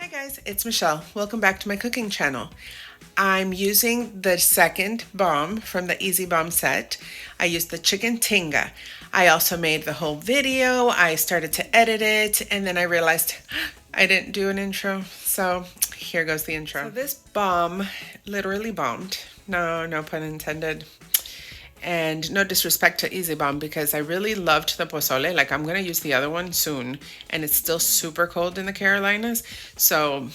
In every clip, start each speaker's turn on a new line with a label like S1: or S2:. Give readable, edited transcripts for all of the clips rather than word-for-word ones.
S1: Hi guys, it's Michelle. Welcome back to my cooking channel. I'm using the second bomb from the Easy Bomb set. I used the chicken tinga. I also made the whole video. I started to edit it and then I realized I didn't do an intro. So here goes the intro. So this bomb literally bombed. No pun intended. And no disrespect to Easy Bomb because I really loved the pozole. Like, I'm going to use the other one soon. And it's still super cold in the Carolinas. So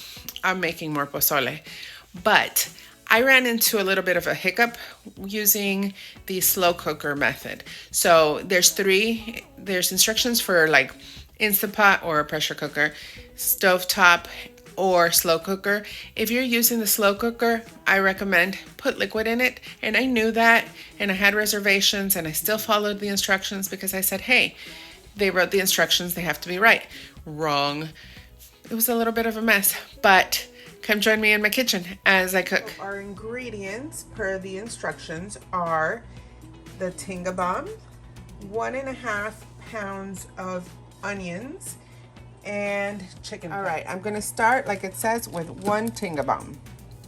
S1: I'm making more pozole. But I ran into a little bit of a hiccup using the slow cooker method. So there's instructions for like Instant Pot or a pressure cooker, stovetop, or slow cooker. If you're using the slow cooker, I recommend put liquid in it. And I knew that, and I had reservations, and I still followed the instructions because I said, hey, they wrote the instructions, they have to be right. Wrong. It was a little bit of a mess, but come join me in my kitchen as I cook. Our ingredients per the instructions are the tinga bomb, 1.5 pounds of onions, and chicken. All right, I'm gonna start like it says with 1 tinga bomb.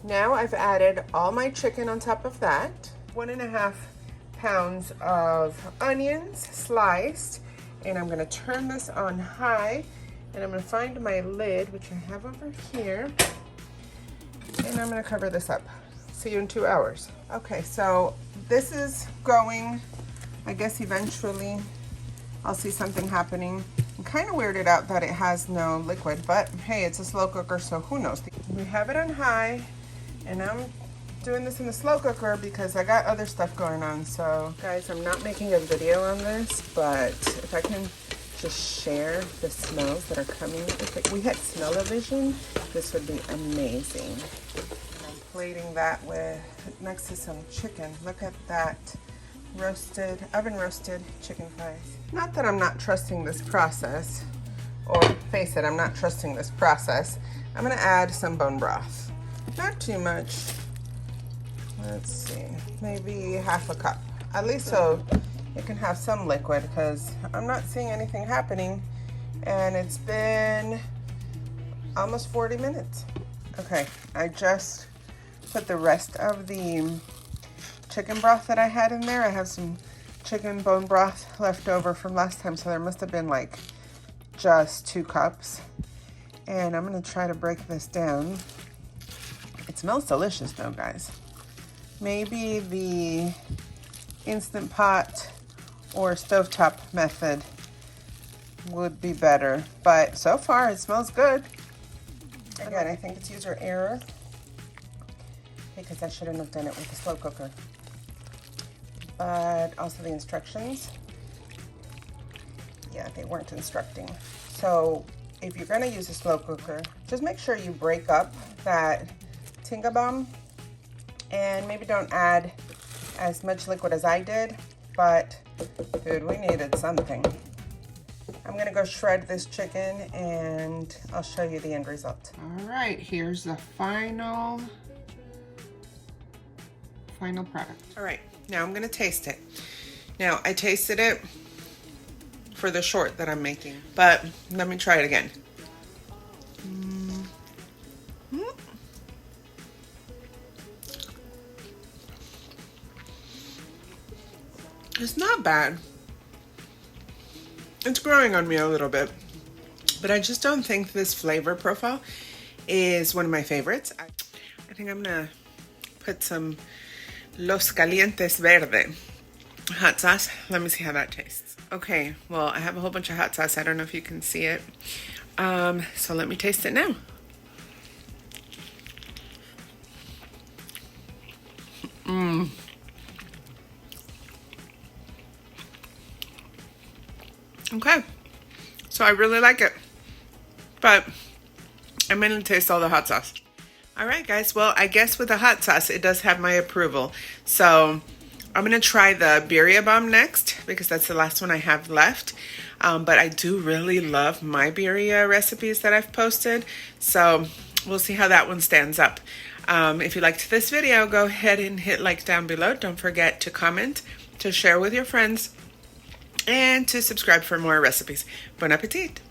S1: Now I've added all my chicken on top of that, 1.5 pounds of onions sliced, and I'm gonna turn this on high, and I'm gonna find my lid, which I have over here, and I'm gonna cover this up. See you in 2 hours. Okay, so this is going, I guess eventually I'll see something happening. I'm kind of weirded out that it has no liquid, but hey, it's a slow cooker, so who knows? We have it on high, and I'm doing this in the slow cooker because I got other stuff going on. So guys, I'm not making a video on this, but if I can just share the smells that are coming. If we had smell-o-vision, this would be amazing. I'm plating that with next to some chicken. Look at that. Roasted, oven roasted chicken thighs. Not that I'm not trusting this process, or face it, I'm not trusting this process. I'm gonna add some bone broth. Not too much. Let's see, maybe half a cup. At least so it can have some liquid because I'm not seeing anything happening and it's been almost 40 minutes. Okay, I just put the rest of the chicken broth that I had in there. I have some chicken bone broth left over from last time, so there must have been like just 2 cups. And I'm gonna try to break this down. It smells delicious though, guys. Maybe the Instant Pot or stovetop method would be better, but so far it smells good. Again, I think it's user error because I shouldn't have done it with the slow cooker. But also the instructions, yeah, they weren't instructing. So if you're gonna use a slow cooker, just make sure you break up that tinga bomb and maybe don't add as much liquid as I did, but dude, we needed something. I'm gonna go shred this chicken and I'll show you the end result. All right, here's the final product. All right, now I'm gonna taste it. Now I tasted it for the short that I'm making, but let me try it again. It's not bad. It's growing on me a little bit, but I just don't think this flavor profile is one of my favorites. I think I'm gonna put some Los Calientes Verde hot sauce. Let me see how that tastes. Okay, well, I have a whole bunch of hot sauce. I don't know if you can see it. So let me taste it now. Okay, so I really like it, but I'm gonna taste all the hot sauce. All right, guys, well, I guess with the hot sauce, it does have my approval. So I'm gonna try the birria bomb next because that's the last one I have left. But I do really love my birria recipes that I've posted. So we'll see how that one stands up. If you liked this video, go ahead and hit like down below. Don't forget to comment, to share with your friends, and to subscribe for more recipes. Bon appetit!